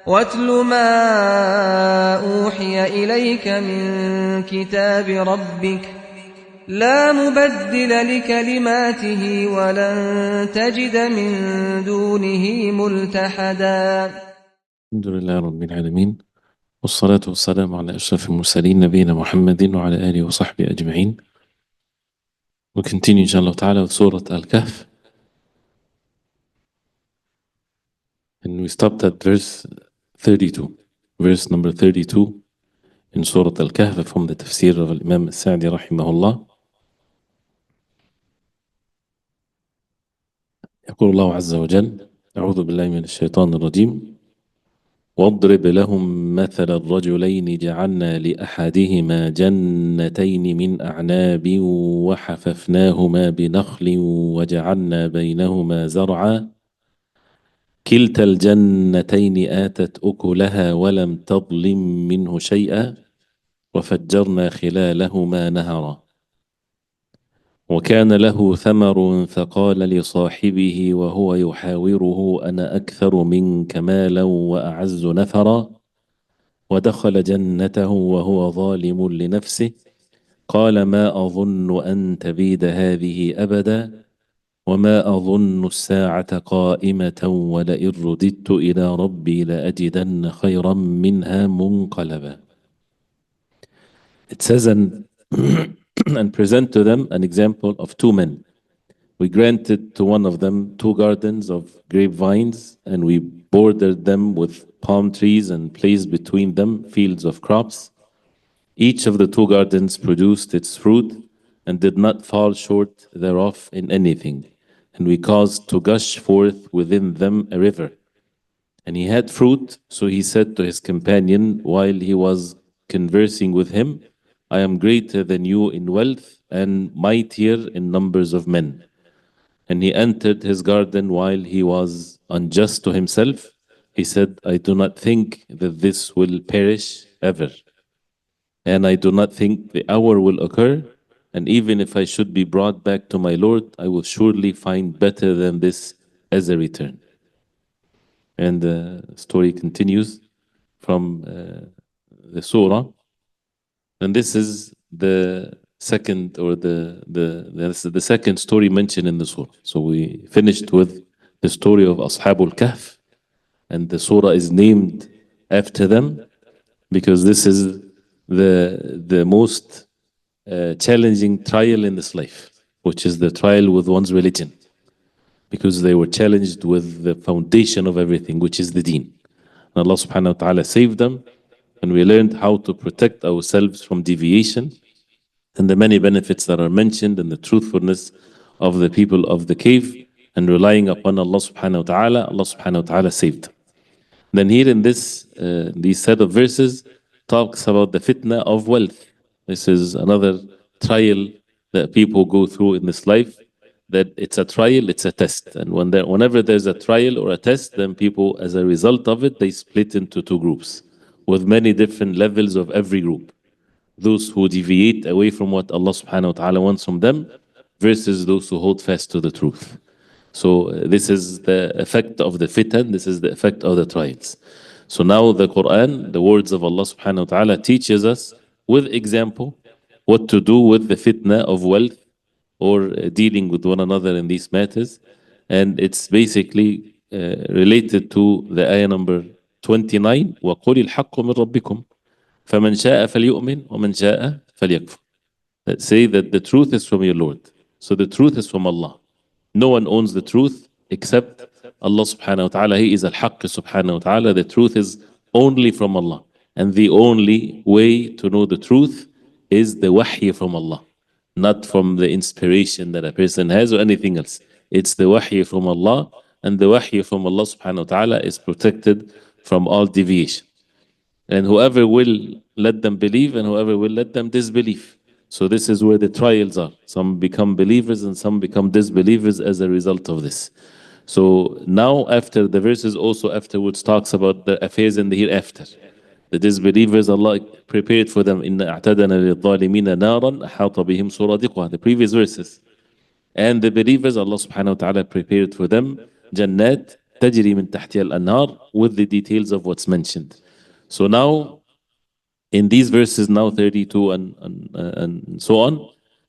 واتل ما أوحي إليك من كتاب ربك لا مبدل لكلماته ولن تجد من دونه ملتحدا. الحمد لله رب العالمين، والصلاة والسلام على أشرف المرسلين نبينا محمد وعلى آله وصحبه أجمعين. We continue inshallah ta'ala with Surah Al-Kahf, and we stopped at verse 32, verse number 32 in Surah Al-Kahf from the Tafseer of Imam Sa'di rahimahullah. يقول الله عز وجل: أعوذ بالله من الشيطان الرجيم. واضرب لهم مثل الرجلين جعلنا لأحدهما جنتين من أعناب وحففناهما بنخل وجعلنا بينهما زرعا كلتا الجنتين آتت أكلها ولم تظلم منه شيئا وفجرنا خلالهما نهرا وكان له ثمر فقال لصاحبه وهو يحاوره أنا أكثر منك مالا وأعز نفرا ودخل جنته وهو ظالم لنفسه قال ما أظن أن تبيد هذه أبدا وما أظن الساعة قائمة ولئن رددت إلى ربي لأجدن خيرا منها منقلبا. It says, and present to them an example of two men. We granted to one of them 2 gardens of grapevines, and we bordered them with palm trees and placed between them fields of crops. Each of the 2 gardens produced its fruit and did not fall short thereof in anything. And we caused to gush forth within them a river. And he had fruit, so he said to his companion while he was conversing with him, I am greater than you in wealth and mightier in numbers of men. And he entered his garden while he was unjust to himself. He said, I do not think that this will perish ever. And I do not think the hour will occur. And even if I should be brought back to my Lord, I will surely find better than this as a return. And the story continues from the Surah. And this is the second or the second story mentioned in the Surah. So we finished with the story of Ashabul Kahf, and the Surah is named after them because this is the most challenging trial in this life, which is the trial with one's religion, because they were challenged with the foundation of everything, which is the deen. And Allah subhanahu wa ta'ala saved them, and we learned how to protect ourselves from deviation and the many benefits that are mentioned and the truthfulness of the people of the cave, and relying upon Allah subhanahu wa ta'ala, Allah subhanahu wa ta'ala saved them. Then here in this these set of verses talks about the fitna of wealth. This is another trial that people go through in this life, that it's a trial, it's a test. And whenever there's a trial or a test, then people, as a result of it, they split into 2 groups with many different levels of every group. Those who deviate away from what Allah subhanahu wa ta'ala wants from them versus those who hold fast to the truth. So this is the effect of the fitan, this is the effect of the trials. So now the Quran, the words of Allah subhanahu wa ta'ala, teaches us with example what to do with the fitna of wealth or dealing with one another in these matters. And it's basically related to the ayah number 29, وَقُلِ الْحَقُّ مِنْ رَبِّكُمْ فَمَنْ شَاءَ فَلْيُؤْمِنْ وَمَنْ شَاءَ فَلْيَكْفُرْ. That say that the truth is from your Lord. So the truth is from Allah. No one owns the truth except Allah subhanahu wa ta'ala. He is al-haqq subhanahu wa ta'ala. The truth is only from Allah. And the only way to know the truth is the wahy from Allah, not from the inspiration that a person has or anything else. It's the wahy from Allah, and the wahy from Allah subhanahu wa ta'ala is protected from all deviation. And whoever will, let them believe, and whoever will, let them disbelieve. So this is where the trials are. Some become believers and some become disbelievers as a result of this. So now after the verses also afterwards talks about the affairs in the hereafter. The disbelievers, Allah prepared for them, إِنَّا أَعْتَدَنَا لِلظَّالِمِينَ نَارًا أَحَاطَ بِهِمْ سُرَادِقُهَا. The previous verses. And the believers, Allah subhanahu wa ta'ala prepared for them Jannat تجري من تحتها الأنهار with the details of what's mentioned. So now in these verses now 32 and so on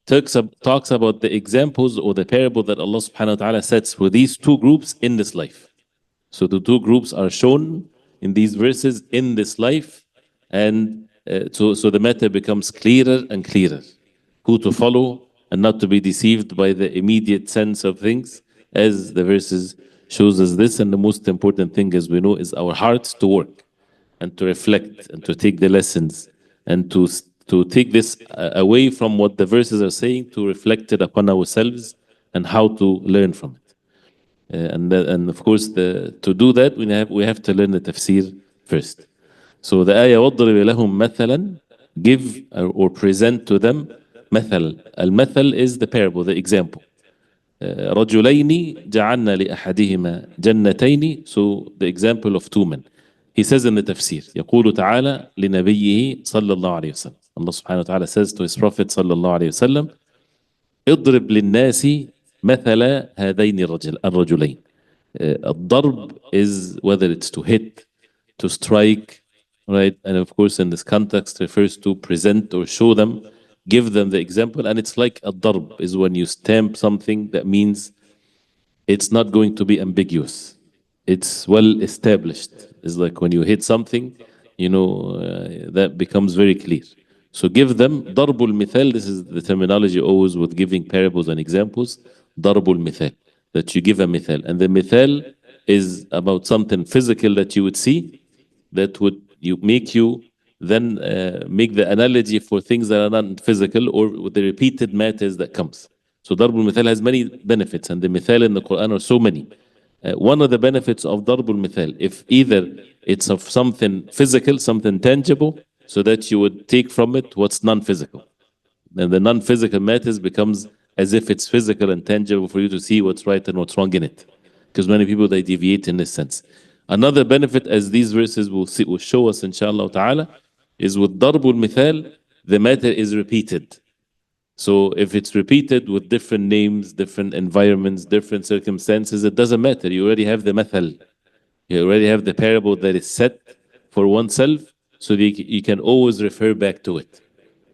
talks about the examples or the parable that Allah subhanahu wa ta'ala sets for these two groups in this life. So the two groups are shown in these verses in this life, and so the matter becomes clearer and clearer. Who to follow and not to be deceived by the immediate sense of things, as the verses shows us this. And the most important thing, as we know, is our hearts to work and to reflect and to take the lessons and to take this away from what the verses are saying, to reflect it upon ourselves and how to learn from it. And of course, to do that, we have to learn the tafsir first. So the ayah وَاضْرِبْ لَهُمْ مَثَلًا, give or present to them مثل. Al-mathal is the parable, the example. رَجُلَيْنِ جَعَلْنَا لِأَحَدِهِمَا جَنَّتَيْنِ, so the example of two men. He says in the tafsir, يقول تعالى لنبيه صلى الله عليه وسلم. Allah subhanahu wa ta'ala says to his prophet صلى الله عليه وسلم, اضرب للناس مثل هذين الرجلين. الضرب is whether it's to hit, to strike, right? And of course, in this context, refers to present or show them, give them the example. And it's like a darb is when you stamp something, that means it's not going to be ambiguous. It's well established. It's like when you hit something, that becomes very clear. So give them darbul mithal. This is the terminology always with giving parables and examples. Darbul mithal, that you give a mithal. And the mithal is about something physical that you would see, that would make you then make the analogy for things that are not physical or with the repeated matters that comes. So darbul mithal has many benefits, and the mithal in the Quran are so many. One of the benefits of darbul mithal, if either it's of something physical, something tangible, so that you would take from it what's non-physical. And the non-physical matters becomes as if it's physical and tangible for you to see what's right and what's wrong in it. Because many people, they deviate in this sense. Another benefit, as these verses will show us, inshallah ta'ala, is with darbul mithal, the matter is repeated. So if it's repeated with different names, different environments, different circumstances, it doesn't matter. You already have the mathal. You already have the parable that is set for oneself, so that you can always refer back to it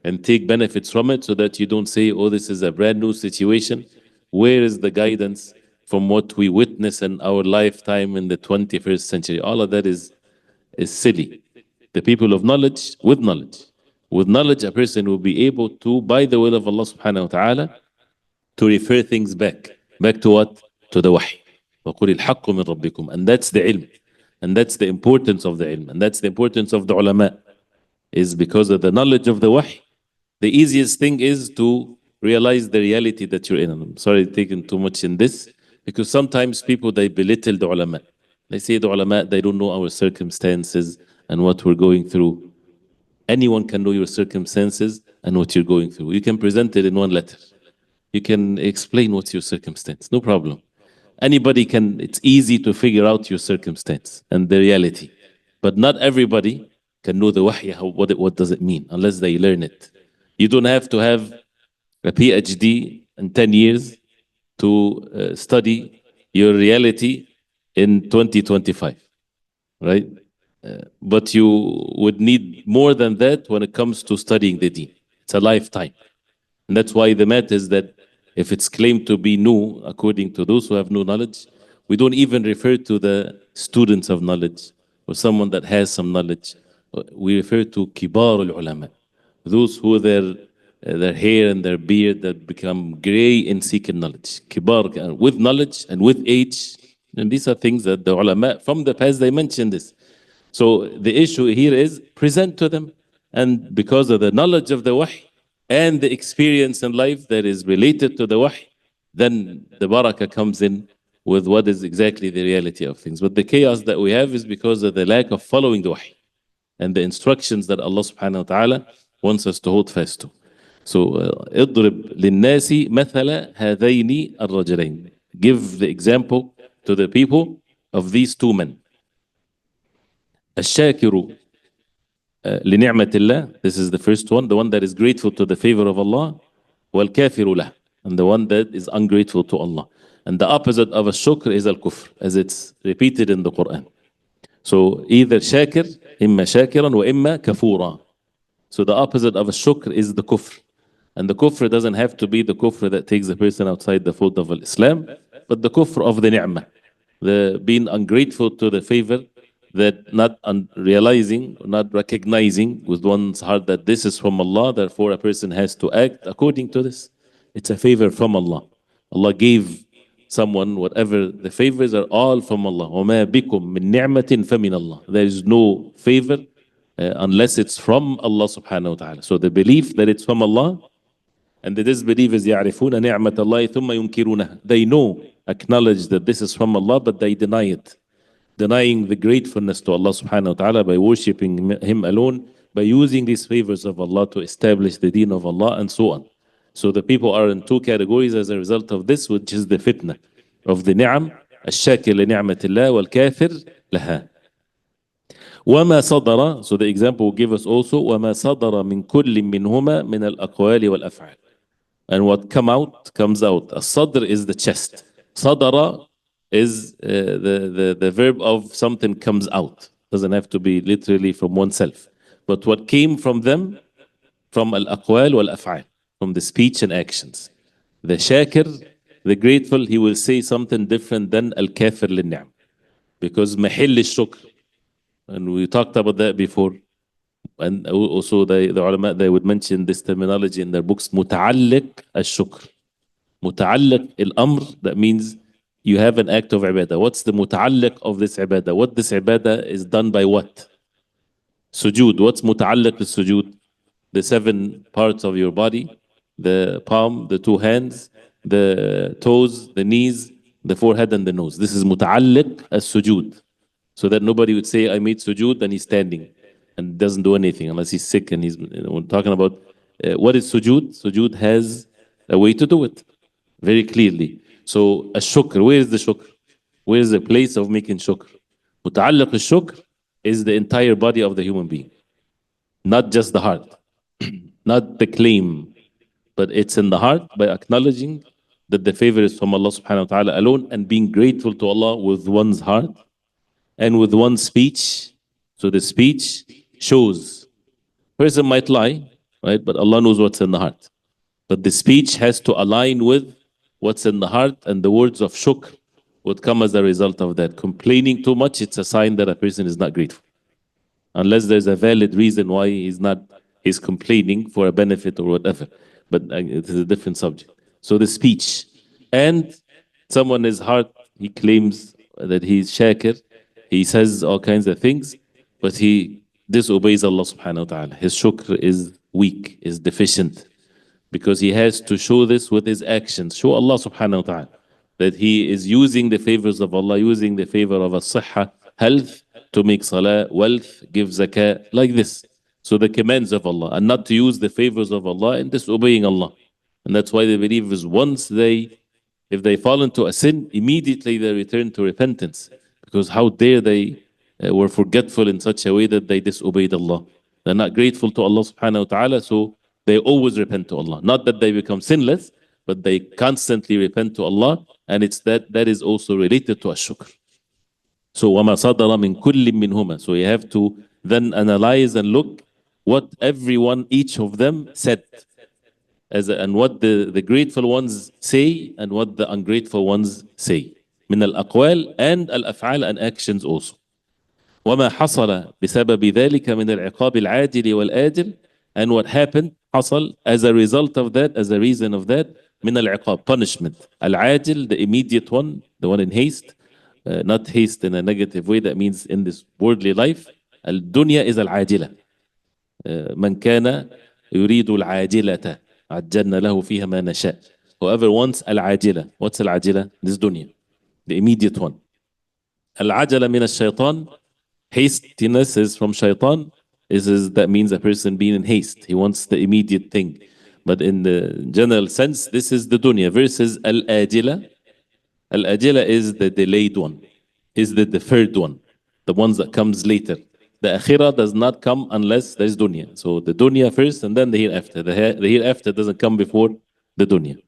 and take benefits from it, so that you don't say, oh, this is a brand new situation. Where is the guidance from what we witness in our lifetime in the 21st century? All of that is silly. The people of knowledge, with knowledge, a person will be able to, by the will of Allah subhanahu wa ta'ala, to refer things back to what? To the wahy. وَقُلِ الْحَقُّ مِنْ رَبِّكُمْ. And that's the ilm. And that's the importance of the ilm. And that's the importance of the ulama. Is because of the knowledge of the wahy. The easiest thing is to realize the reality that you're in. I'm sorry taking too much in this, because sometimes people, they belittle the ulama. They say the ulama, they don't know our circumstances and what we're going through. Anyone can know your circumstances and what you're going through. You can present it in one letter. You can explain what's your circumstance, no problem. Anybody can, it's easy to figure out your circumstance and the reality. But not everybody can know the wahy, what does it mean, unless they learn it. You don't have to have a PhD in 10 years to study your reality in 2025, right? But you would need more than that when it comes to studying the deen. It's a lifetime. And that's why the matter is that if it's claimed to be new, according to those who have no knowledge, we don't even refer to the students of knowledge or someone that has some knowledge. We refer to kibar al-ulama, those who their hair and their beard that become gray in seeking knowledge. Kibar, with knowledge and with age. And these are things that the ulama from the past, they mentioned this. So the issue here is present to them. And because of the knowledge of the wahy and the experience in life that is related to the wahy, then the barakah comes in with what is exactly the reality of things. But the chaos that we have is because of the lack of following the wahy and the instructions that Allah subhanahu wa ta'ala wants us to hold fast to. So, اضرب للناس مثل هذين الرجلين. Give the example to the people of these two men. الشاكر لنعمة الله. This is the first one, the one that is grateful to the favor of Allah. والكافر له, and the one that is ungrateful to Allah. And the opposite of a shukr is al-kufr, as it's repeated in the Quran. So either shakir, imma shakiran wa imma kafura. So the opposite of a shukr is the kufr. And the kufr doesn't have to be the kufr that takes a person outside the fold of Islam, but the kufr of the ni'mah, the being ungrateful to the favor, that not realizing, not recognizing with one's heart that this is from Allah, therefore a person has to act according to this. It's a favor from Allah. Allah gave someone whatever the favors are all from Allah. وَمَا بِكُم مِّن نِعْمَةٍ فَمِنَ اللَّهِ. There is no favor unless it's from Allah subhanahu wa ta'ala. So the belief that it's from Allah, and the disbelievers يعرفون نعمة الله ثم ينكرونها. They know, acknowledge that this is from Allah, but they deny it. Denying the gratefulness to Allah subhanahu wa ta'ala by worshipping Him alone, by using these favors of Allah to establish the deen of Allah, and so on. So the people are in two categories as a result of this, which is the fitna of the ni'am, الشاكر لنعمة الله والكافر لها. وما صدر, so the example will give us also وما صدر من كل منهما من الأقوال والأفعال. And what comes out. الصدر is the chest. صدر is the verb of something comes out. Doesn't have to be literally from oneself. But what came from them, from al-aqwal wal-af'al, from the speech and actions. The shakir, the grateful, he will say something different than al-kafir lin-ni'am. Because mahil al-shukr. And we talked about that before. And also the ulama, they would mention this terminology in their books, muta'alliq al-shukr. Muta'alliq al-amr, that means you have an act of ibadah. What's the muta'alliq of this ibadah? What this ibadah is done by what? Sujood. What's muta'alliq al-sujood? The 7 parts of your body, the palm, the 2 hands, the toes, the knees, the forehead, and the nose. This is muta'alliq al-sujood. So that nobody would say, I made sujood, and he's standing and doesn't do anything unless he's sick. And we're talking about what is sujood? Sujood has a way to do it very clearly. So a shukr, where is the shukr? Where is the place of making shukr? Muta'alliq al-shukr is the entire body of the human being, not just the heart, not the claim, but it's in the heart by acknowledging that the favor is from Allah subhanahu wa ta'ala alone, and being grateful to Allah with one's heart and with one's speech. So the speech shows. Person might lie, right? But Allah knows what's in the heart. But the speech has to align with what's in the heart, and the words of shukr would come as a result of that. Complaining too much, it's a sign that a person is not grateful. Unless there's a valid reason why he's complaining for a benefit or whatever. But it is a different subject. So the speech. And someone is heart, he claims that he's shakir, he says all kinds of things, but he disobeys Allah subhanahu wa ta'ala. His shukr is weak, is deficient, because he has to show this with his actions. Show Allah subhanahu wa ta'ala that he is using the favors of Allah, using the favor of as-sihha, health, to make salah, wealth, give zakah, like this. So the commands of Allah, and not to use the favors of Allah in disobeying Allah. And that's why the believers, if they fall into a sin, immediately they return to repentance. Because how dare they were forgetful in such a way that they disobeyed Allah. They're not grateful to Allah subhanahu wa ta'ala, so they always repent to Allah. Not that they become sinless, but they constantly repent to Allah, and it's that is also related to ash-shukr. So وَمَا صَدَرَ مِن كُلٍّ مِّنْهُمَا. So you have to then analyze and look what everyone, each of them said, and what the grateful ones say, and what the ungrateful ones say. من الأقوال and الأفعال, and actions also. وما حصل بسبب ذلك من العقاب العاجل والآجل, and what happened, حصل, as a result of that, as a reason of that, من العقاب, punishment. العاجل, the immediate one, the one in haste, not haste in a negative way, that means in this worldly life. الدنيا is العاجلة. من كان يريد العاجلة عجلنا له فيها ما نشاء. Whoever wants العاجلة. What's العاجلة? This dunya, the immediate one. العجلة من الشيطان. Hastiness is from shaitan. That means a person being in haste. He wants the immediate thing. But in the general sense, this is the dunya versus al-ajila. Al-ajila is the delayed one, is the deferred one, the ones that comes later. The akhirah does not come unless there's dunya. So the dunya first and then the hereafter. The hereafter doesn't come before the dunya.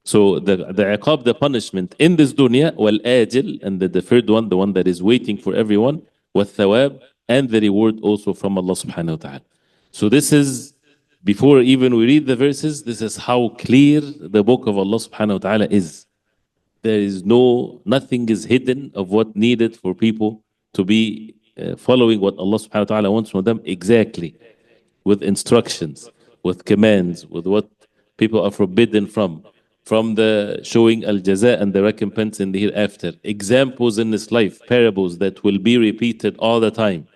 So the iqab, the punishment in this dunya, wal ajil, and the deferred one, the one that is waiting for everyone, wal thawab, and the reward also from Allah subhanahu wa ta'ala. So this is, before even we read the verses, this is how clear the book of Allah subhanahu wa ta'ala is. There is nothing is hidden of what needed for people to be following what Allah subhanahu wa ta'ala wants from them exactly, with instructions, with commands, with what people are forbidden from the showing al-jaza and the recompense in the hereafter, examples in this life, parables that will be repeated all the time,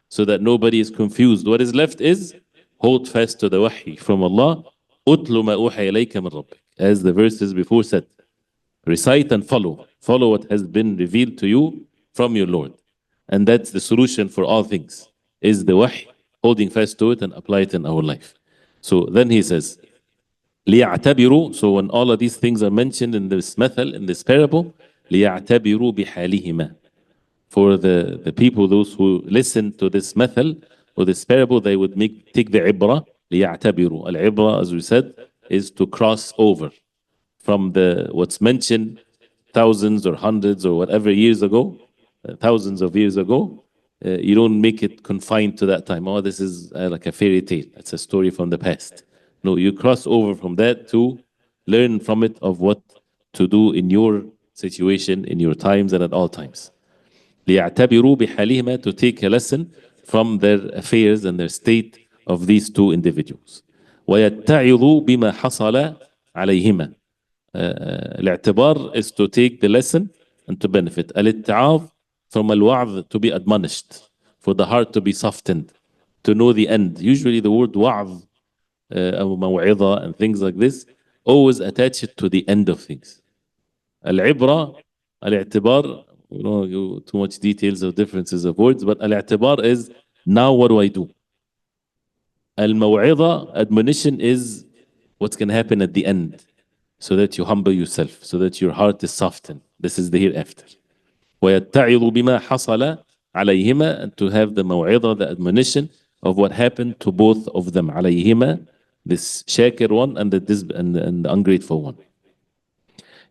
so that nobody is confused. What is left is hold fast to the wahy from Allah. أُتْلُ مَا أُوحِيَ إِلَيْكَ مِنْ رَبِّكَ, as the verses before said. Recite and follow. Follow what has been revealed to you from your Lord. And that's the solution for all things, is the wahy, holding fast to it and apply it in our life. So then he says, لِيَعْتَبِرُوا. So when all of these things are mentioned in this method, in this parable, لِيَعْتَبِرُوا بِحَالِهِمَا. For the people, those who listen to this method or this parable, they would take the ibrah. لِيَعْتَبِرُوا. Al-ibrah, as we said, is to cross over from what's mentioned thousands or hundreds or whatever years ago, thousands of years ago. You don't make it confined to that time. Oh, this is like a fairy tale. It's a story from the past. No, you cross over from that to learn from it of what to do in your situation, in your times, and at all times. لِيَعْتَبِرُوا بِحَالِهِمَا, to take a lesson from their affairs and their state of these two individuals. وَيَتَّعِظُوا بِمَا حَصَلَ عَلَيْهِمَا. الاعتبار is to take the lesson and to benefit. الاتعاظ, from al-wa'z, to be admonished, for the heart to be softened, to know the end. Usually the word wa'z أو موعظة and things like this always attach it to the end of things. العبرة, الاعتبار, we don't go too much details of differences of words, but الاعتبار is now what do I do? الموعظة, admonition, is what's going to happen at the end, so that you humble yourself, so that your heart is softened. This is the hereafter. وَيَتَّعِظُ بِمَا حَصَلَ عَلَيْهِمَا, and to have the maw'idah, the admonition of what happened to both of them. عَلَيْهِمَا, this shakir one and the ungrateful one.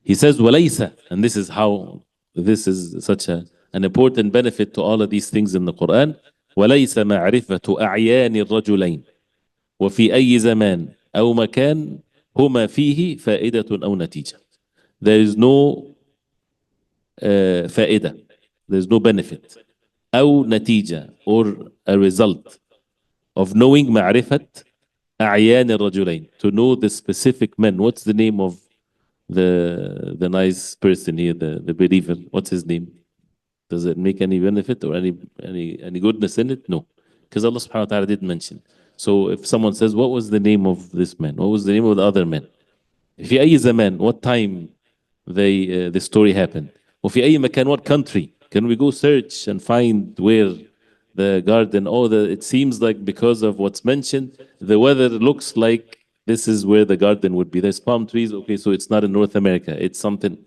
He says, وَلَيْسَ, and this is how, this is such an important benefit to all of these things in the Quran. وَلَيْسَ مَعْرِفَةُ أَعْيَانِ الرَّجُلَيْنِ وَفِي أَيِّ زَمَانٍ أَوْ مَكَانٍ هُمَا فِيهِ فَائِدَةٌ أَوْ نَتِيجَةٌ. There is no فائدة, there is no benefit, أو نتيجة, or a result of knowing معرفة أعيان الرجلين, to know the specific men. What's the name of the nice person here, the believer? What's his name? Does it make any benefit or any goodness in it? No, because Allah subhanahu wa ta'ala didn't mention. So if someone says, what was the name of this man? What was the name of the other man? في أي زمان, what time the story happened? وفي أي مكان, what country? Can we go search and find where the garden? Oh, it seems like because of what's mentioned, the weather looks like this is where the garden would be. There's palm trees. Okay, so it's not in North America. It's something.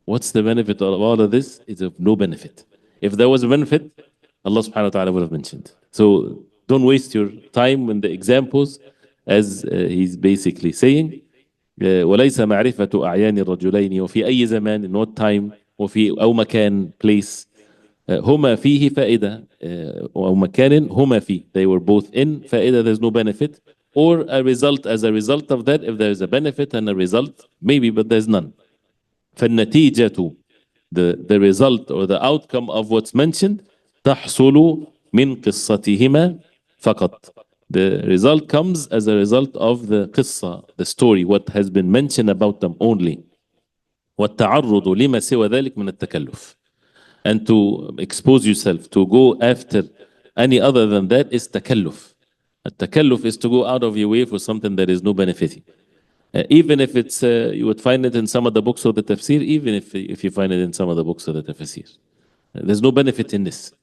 What's the benefit of all of this? It's of no benefit. If there was a benefit, Allah subhanahu wa ta'ala would have mentioned. So don't waste your time in the examples, as he's basically saying. وليس معرفة أعيان الرجلين وفي أي زمان, in what time, وفي أو مكان, place, هما فيه فائدة, أو مكان هما فيه, they were both in فائدة, there's no benefit, or a result, as a result of that, if there's a benefit and a result, maybe, but there's none. فالنتيجة, the result or the outcome of what's mentioned, تحصل من قصتهما فقط. The result comes as a result of the قصة, the story, what has been mentioned about them only. والتعرض لما سوى ذلك من التكلف. And to expose yourself, to go after any other than that, is takalluf. التكلف is to go out of your way for something that is no benefiting. Even if it's, you would find it in some of the books of the tafsir, even if you find it in some of the books of the tafsir. There's no benefit in this.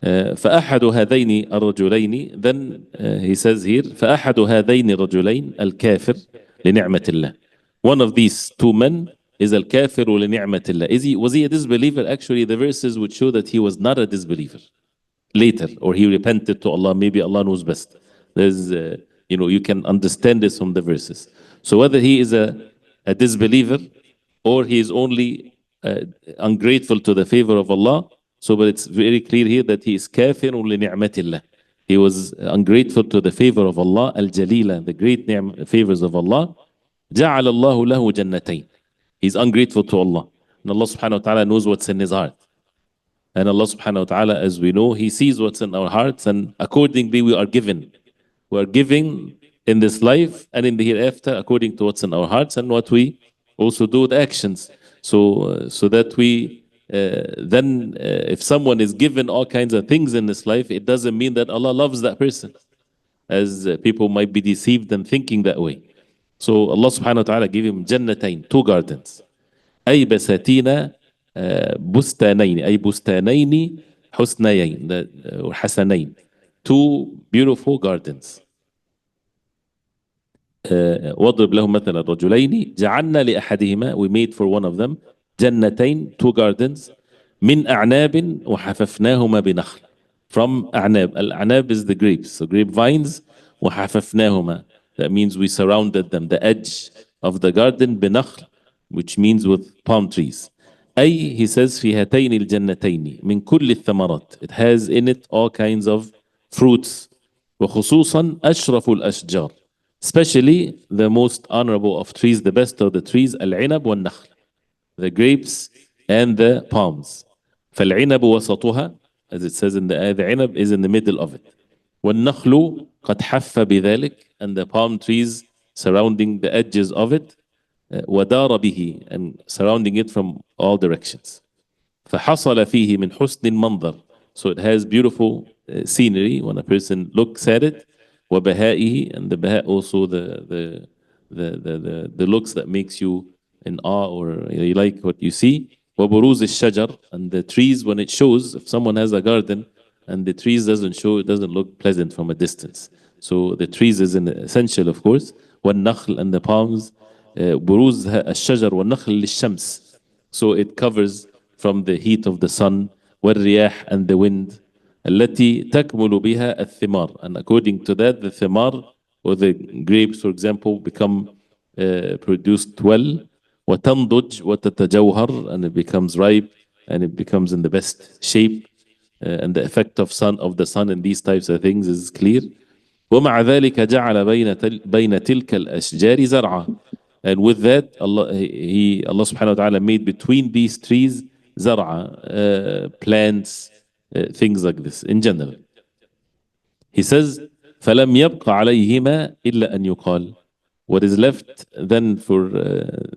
فأحد هذين الرجلين, then he says here, فأحد هذين الرجلين الكافر لنعمة الله. One of these two men is الكافر لنعمة الله. Was he a disbeliever? Actually, the verses would show that he was not a disbeliever later, or he repented to Allah. Maybe Allah knows best. There's, you can understand this from the verses. So whether he is a a disbeliever, or he is only ungrateful to the favor of Allah. So, but it's very clear here that he is kafir li ni'matillah. He was ungrateful to the favor of Allah, al-jalila, the great favors of Allah. جعل الله له جنتين. He's ungrateful to Allah. And Allah subhanahu wa ta'ala knows what's in his heart. And Allah subhanahu wa ta'ala, as we know, He sees what's in our hearts, and accordingly we are given. We are giving in this life and in the hereafter according to what's in our hearts and what we also do with actions. So that we then, if someone is given all kinds of things in this life, it doesn't mean that Allah loves that person, as people might be deceived and thinking that way. So Allah subhanahu wa ta'ala gave him jannatain, two gardens. أي بساتين بستانين أي بستانين حسنيين حسنين, two beautiful gardens. واضرب لهم مثلا الرجلين جعلنا لأحدهما, we made for one of them جنتين, two gardens, من أعناب وحففناهما بنخل, from أعناب. الأعناب is the grapes, so grapevines. وحففناهما, that means we surrounded them, the edge of the garden, بنخل, which means with palm trees. أي, he says, في هاتين الجنتين من كل الثمرات, it has in it all kinds of fruits. وخصوصا أشرف الأشجار, especially the most honorable of trees, the best of the trees, العنب والنخل, the grapes and the palms. فالعنب وسطها, as it says in the ayah, the عنب is in the middle of it. والنخل قد حف بذلك, and the palm trees surrounding the edges of it. ودار به, and surrounding it from all directions. فحصل فيه من حسن المنظر, so it has beautiful scenery when a person looks at it. وبهائه, and the baha also the looks that makes you in awe, or you like what you see. وبروز الشجر, and the trees when it shows. If someone has a garden and the trees doesn't show, it doesn't look pleasant from a distance. So the trees is an essential, of course. والنخل, and the palms. بروز الشجر والنخل للشمس, so it covers from the heat of the sun. والرياح, and the wind. التي تكمل بها الثمار, and according to that the thimar, or the grapes for example, become produced well. وتنضج وتتجوهر, and it becomes ripe and it becomes in the best shape. And the effect of the sun and these types of things is clear. ومع ذلك جعل بين تلك الأشجار زرعا, and with that Allah subhanahu wa ta'ala made between these trees zar'a, plants, things like this in general. He says فلم يبق عليهما إلا أن يقال, what is left then for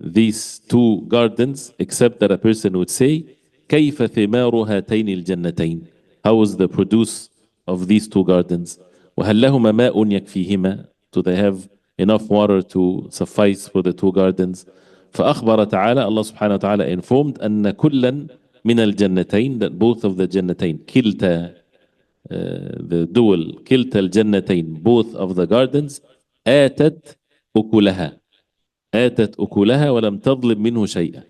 these two gardens except that a person would say كيف ثمار هاتين الجنتين, how is the produce of these two gardens. وهل لهما ماء يكفيهما, do they have enough water to suffice for the two gardens. فأخبر تعالى, Allah subhanahu wa ta'ala informed, أن كلا من الجنتين, that both of the jannatain, كلتا, the dual, كلتا الجنتين, both of the gardens, آتت أكلها, آتت أكلها ولم تظلم منه شيئا.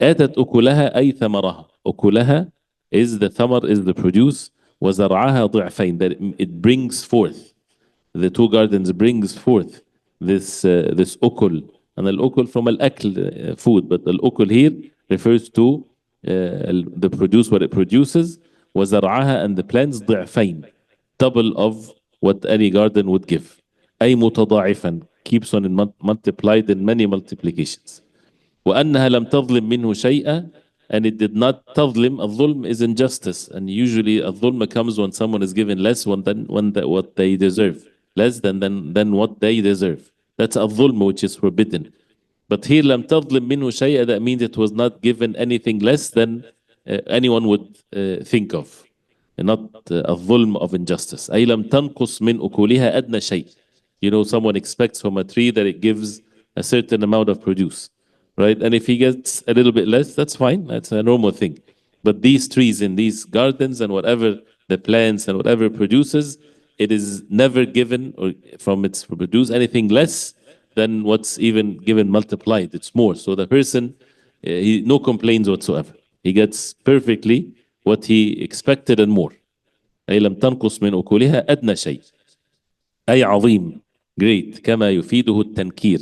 آتت أكلها أي ثمرها, أكلها is the thamar, is the produce. وزرعها ضعفين, that it brings forth, the two gardens brings forth this ukul, and al-ukul from al-akl, food, but al-ukul here refers to the produce, what it produces. وزرعها, and the plants, ضعفين, double of what any garden would give. أي متضاعفا, keeps on multiplied in many multiplications. وأنها لم تظلم منه شيئا, and it did not تظلم. الظلم is injustice, and usually الظلم comes when someone is given less than what they deserve, less than what they deserve. That's الظلم, which is forbidden. But here لم تظلم منه شيئا, that means it was not given anything less than anyone would think of, and not الظلم of injustice. أي لم تنقص من أكلها أدنى شيء. You know, someone expects from a tree that it gives a certain amount of produce, right? And if he gets a little bit less, that's fine. That's a normal thing. But these trees in these gardens and whatever the plants and whatever produces, it is never given or from its produce anything less than what's even given multiplied. It's more. So the person, he no complaints whatsoever. He gets perfectly what he expected and more. أي لم تنقص من أكلها أدنى شيء. أي عظيم, great, كما يفيده التنكير,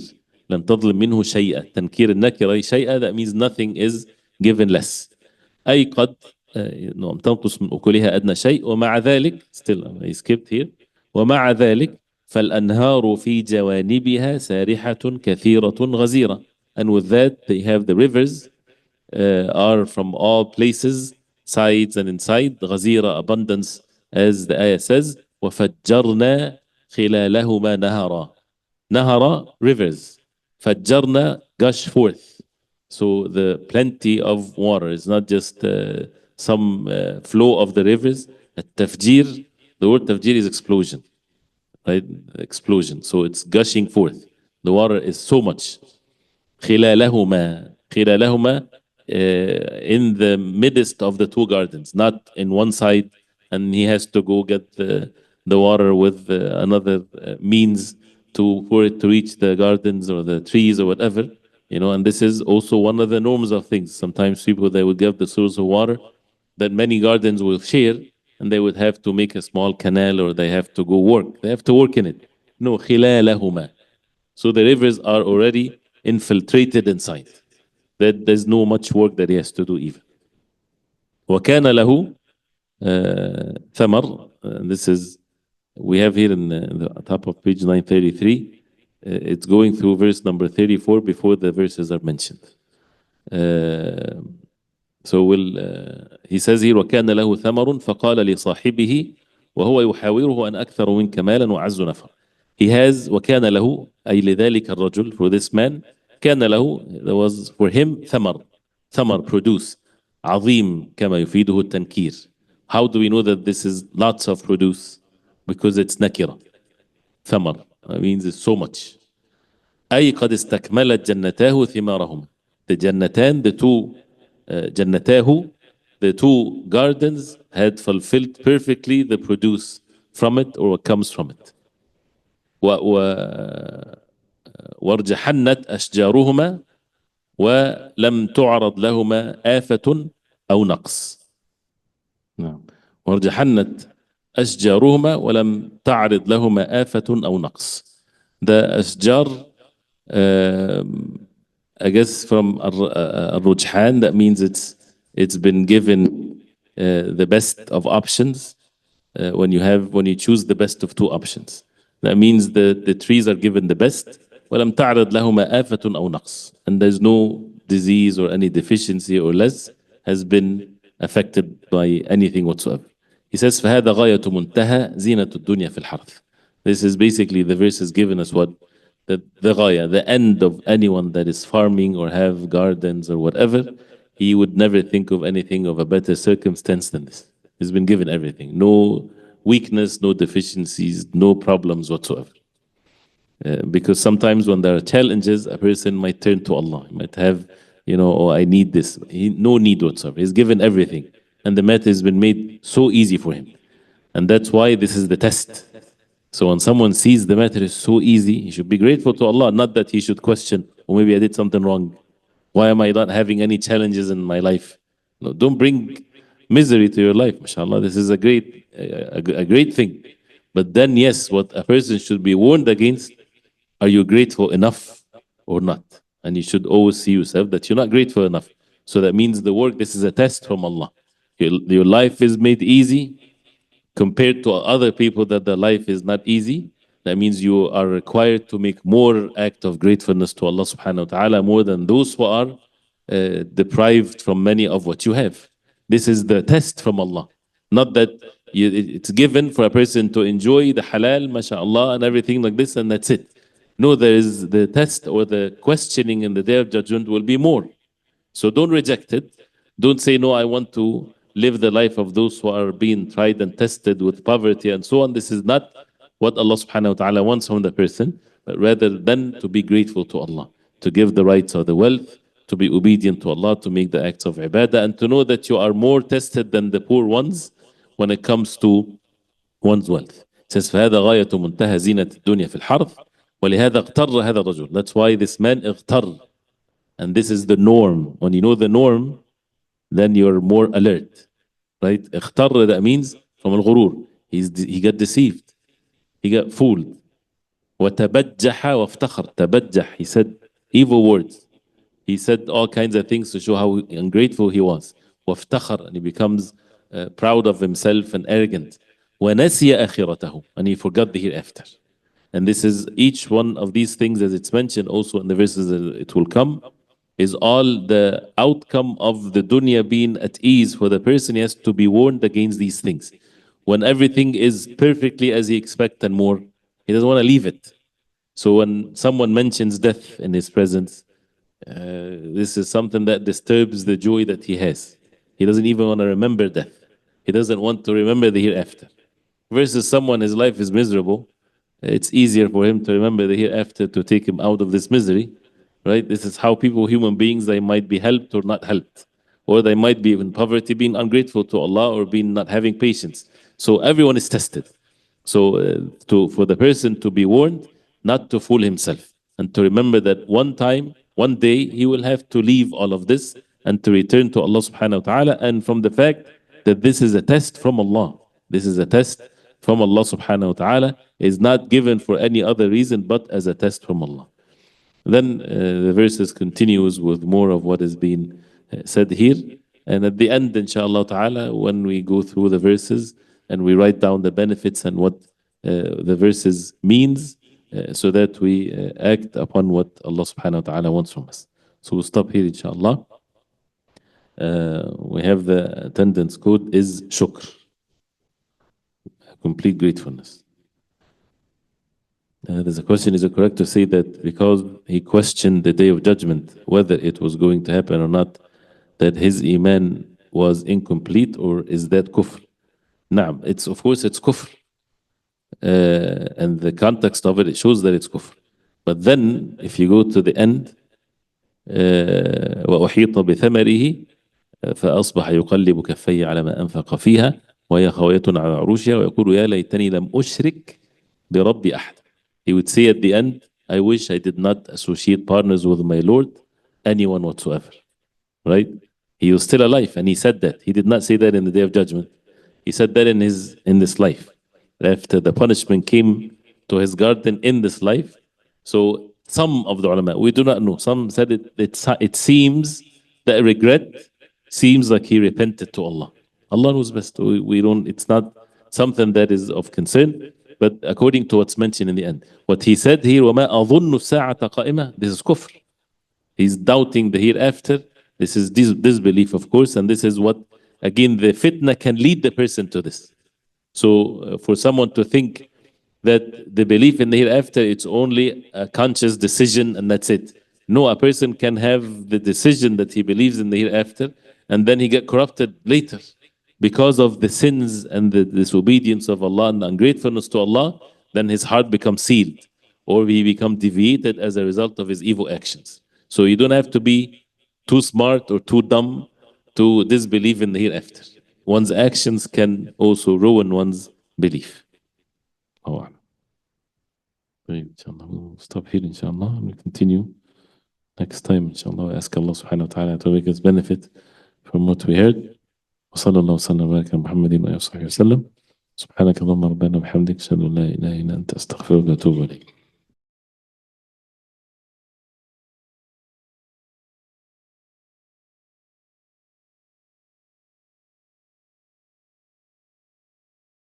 لن تظلم منه شيئا. تنكير النكرة شيئا that means nothing is given less. أي قد نعم تنقص من أكلها أدنى شيء. ومع ذلك still I skipped here. ومع ذلك فالأنهار في جوانبها سارحة كثيرة غزيرة. And with that they have the rivers are from all places, sides and inside. غزيرة abundance as the ayah says. وفجرنا خلالهما نهرا. نهرا rivers. فجرنا gush forth. So the plenty of water is not just some flow of the rivers. التفجير, the word تفجير is explosion, right? Explosion. So it's gushing forth. The water is so much. خلالهما, خلالهما in the midst of the two gardens, not in one side, and he has to go get the water with another means for it to reach the gardens or the trees or whatever, you know. And this is also one of the norms of things. Sometimes people, they would give the source of water that many gardens will share, and they would have to make a small canal or they have to go work. They have to work in it. No, خلالهما. So the rivers are already infiltrated inside. That there's no much work that he has to do even. وكان له ثمر. This is, we have here in the top of page 933. It's going through verse number 34 before the verses are mentioned. So he says here وكان له ثمر فقال لصاحبه وهو يحاوره أن أكثر منك مالا وأعز نفرا. He has وكان له أي لذلك الرجل, for this man, كان له, there was for him ثمر. ثمر, produce. عظيم كما يفيده التنكير. How do we know that this is lots of produce? Because it's nakira. ثمر means it's so much. أي قد استكملت جنتاه ثمارهما. The جنتان, the two جنتاه, the two gardens had fulfilled perfectly the produce from it or what comes from it. وارجحنت أشجارهما ولم تعرض لهما آفة أو نقص. نعم. وارجحنت أشجارهما ولم تعرض لهما آفة أو نقص. The أشجار, I guess from الرجحان, that means it's been given the best of options. When you choose the best of two options, that means the trees are given the best. ولم تعرض لهما آفة أو نقص, and there's no disease or any deficiency or less has been affected by anything whatsoever. He says فهذا غاية منتهى زينة الدنيا في الحرث. This is basically, the verse is given us what the غاية, the end of anyone that is farming or have gardens or whatever. He would never think of anything of a better circumstance than this. He's been given everything. No weakness, no deficiencies, no problems whatsoever. Because sometimes when there are challenges, a person might turn to Allah. He might have, oh, I need this. No need whatsoever. He's given everything. And the matter has been made so easy for him. And that's why this is the test. So when someone sees the matter is so easy, he should be grateful to Allah. Not that he should question, oh, maybe I did something wrong. Why am I not having any challenges in my life? No, don't bring misery to your life. MashaAllah, this is a great thing. But then, yes, what a person should be warned against, are you grateful enough or not? And you should always see yourself that you're not grateful enough. So that means the work, this is a test from Allah. Your life is made easy compared to other people that their life is not easy. That means you are required to make more act of gratefulness to Allah subhanahu wa ta'ala more than those who are deprived from many of what you have. This is the test from Allah. Not that it's given for a person to enjoy the halal, mashallah, and everything like this, and that's it. No, there is the test or the questioning in the day of judgment will be more. So don't reject it. Don't say, no, I want to live the life of those who are being tried and tested with poverty and so on. This is not what Allah subhanahu wa ta'ala wants from the person, but rather than to be grateful to Allah, to give the rights of the wealth, to be obedient to Allah, to make the acts of ibadah, and to know that you are more tested than the poor ones when it comes to one's wealth. It says, فهذا غاية منتهى زينة الدنيا في الحرث ولهذا اغتر هذا الرجل. That's why this man اغتر. And this is the norm. When you know the norm, then you're more alert. Right? اغتر, that means from الغرور. He got deceived. He got fooled. وتبجح وافتخر. تبجح, he said evil words. He said all kinds of things to show how ungrateful he was. وافتخر, and he becomes proud of himself and arrogant. ونسي آخرته, and he forgot the hereafter. And this is each one of these things, as it's mentioned also in the verses that it will come, is all the outcome of the dunya being at ease for the person. He has to be warned against these things. When everything is perfectly as he expects and more, he doesn't want to leave it. So when someone mentions death in his presence, this is something that disturbs the joy that he has. He doesn't even want to remember death. He doesn't want to remember the hereafter. Versus someone, his life is miserable, it's easier for him to remember the hereafter to take him out of this misery, right? This is how people, human beings, they might be helped or not helped, or they might be in poverty, being ungrateful to Allah, or being not having patience. So everyone is tested. So for the person to be warned, not to fool himself, and to remember that one time, one day, he will have to leave all of this and to return to Allah subhanahu wa ta'ala, and from the fact that this is a test from Allah. This is a test from Allah subhanahu wa ta'ala, is not given for any other reason but as a test from Allah. Then the verses continues with more of what is being said here. And at the end, inshallah ta'ala, when we go through the verses and we write down the benefits and what the verses means, so that we act upon what Allah subhanahu wa ta'ala wants from us. So we'll stop here, inshallah. We have the attendance code is shukr, complete gratefulness. There's a question, is it correct to say that because he questioned the day of judgment, whether it was going to happen or not, that his iman was incomplete, or is that kufr? Naam, it's, of course it's kufr. And the context of it, it shows that it's kufr. But then, if you go to the end, وأحيط بثمره فأصبح يقلب كفيه على ما أنفق فيها وهي خاوية على عروشها ويقول يا ليتني لم أشرك بربي أحد. He would say at the end, I wish I did not associate partners with my Lord, anyone whatsoever. Right? He was still alive, and he said that. He did not say that in the day of judgment. He said that in this life. After the punishment came to his garden in this life. So some of the ulama, we do not know. Some said it seems that regret seems like he repented to Allah. Allah knows best. We don't. It's not something that is of concern. But according to what's mentioned in the end, what he said here, وَمَا أَظُنُّ السَّاعَةَ قَائِمَةً, this is kufr. He's doubting the hereafter. This is disbelief, of course, and this is what, again, the fitna can lead the person to this. So for someone to think that the belief in the hereafter, it's only a conscious decision and that's it. No, a person can have the decision that he believes in the hereafter, and then he get corrupted later because of the sins and the disobedience of Allah and the ungratefulness to Allah. Then his heart becomes sealed, or he becomes deviated as a result of his evil actions. So you don't have to be too smart or too dumb to disbelieve in the hereafter. One's actions can also ruin one's belief. Oh, inshallah, we'll stop here, inshallah, and we'll continue next time, inshallah. I ask Allah subhanahu wa ta'ala to make us benefit from what we heard. وصلى الله وسلم وبارك على محمد وآله وصحبه وسلم. سبحانك اللهم ربنا وبحمدك أشهد أن لا إله إلا أنت أستغفرك وأتوب إليك.